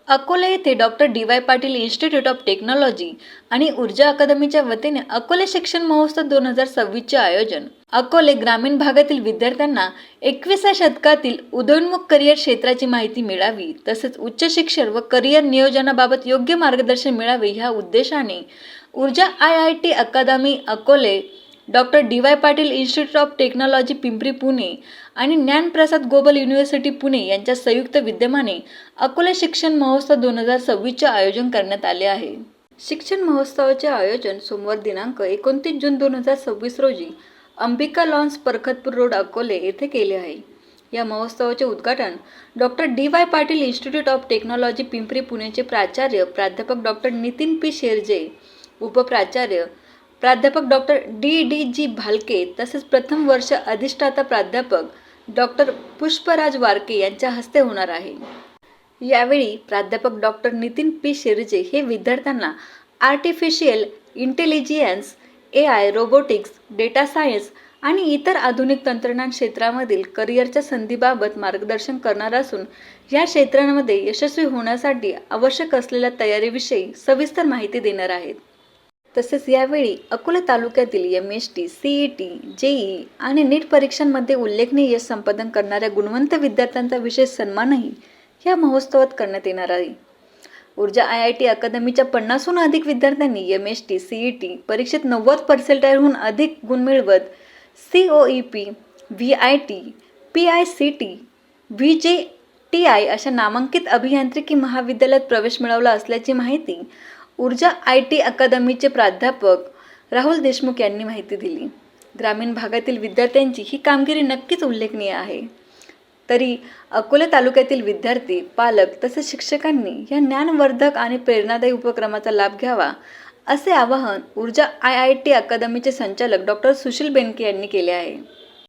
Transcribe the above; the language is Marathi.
अकोला येथे doctor D Y. Patil institute of technology आणि ऊर्जा अकादमीच्या वतीने अकोले शिक्षण महोत्सव 2026चे आयोजन. अकोले ग्रामीण भागातील विद्यार्थ्यांना 21व्या शतकातील उदयोन्मुख करिअर क्षेत्राची माहिती मिळावी तसेच उच्च शिक्षण व करिअर नियोजनाबाबत योग्य मार्गदर्शन मिळावे ह्या उद्देशाने Urja IIT. Academy Akole, doctor D Y. Patil institute of technology Pimpri Pune आणि ज्ञानप्रसाद ग्लोबल युनिव्हर्सिटी पुणे यांच्या संयुक्त विद्यमाने अकोले शिक्षण महोत्सव 2026चे आयोजन करण्यात आले आहे. शिक्षण महोत्सवाचे आयोजन सोमवार दिनांक 29 जून 2026 रोजी अंबिका लॉन्स परखतपूर रोड अकोले येथे केले आहे. या महोत्सवाचे उद्घाटन doctor D Y. Patil institute of technology Pimpri पुणेचे प्राचार्य प्राध्यापक डॉक्टर नितीन पी. शेरजे, उपप्राचार्य प्राध्यापक डॉक्टर डी.जी. भालके तसेच प्रथम वर्ष अधिष्ठाता प्राध्यापक डॉक्टर पुष्पराज वारके यांच्या हस्ते होणार आहे. यावेळी प्राध्यापक डॉक्टर नितीन पी. शेरजे हे विद्यार्थ्यांना artificial intelligence, AI, robotics, data science आणि इतर आधुनिक तंत्रज्ञान क्षेत्रामधील करिअरच्या संधीबाबत मार्गदर्शन करणार असून या क्षेत्रांमध्ये यशस्वी होण्यासाठी आवश्यक असलेल्या तयारीविषयी सविस्तर माहिती देणार आहेत. तसेच यावेळी अकोला तालुक्यातील MST, CET, JEE आणि नीट परीक्षांमध्ये उल्लेखनीय यश संपादन करणाऱ्या गुणवंत विद्यार्थ्यांचा विशेष सन्मानही या महोत्सवात करण्यात येणार आहे. ऊर्जा IIT अकादमीच्या 50हून अधिक विद्यार्थ्यांनी MST, CET परीक्षेत 90% अधिक गुण मिळवत COEP, VIT, PICT, VJTI अशा नामांकित अभियांत्रिकी महाविद्यालयात प्रवेश मिळवला असल्याची माहिती ऊर्जा IT अकादमीचे प्राध्यापक राहुल देशमुख यांनी माहिती दिली. ग्रामीण भागातील विद्यार्थ्यांची ही कामगिरी नक्कीच उल्लेखनीय आहे. तरी अकोले तालुक्यातील विद्यार्थी, पालक तसेच शिक्षकांनी या ज्ञानवर्धक आणि प्रेरणादायी उपक्रमाचा लाभ घ्यावा असे आवाहन ऊर्जा IIT अकादमीचे संचालक डॉक्टर सुशील बेनके यांनी केले आहे.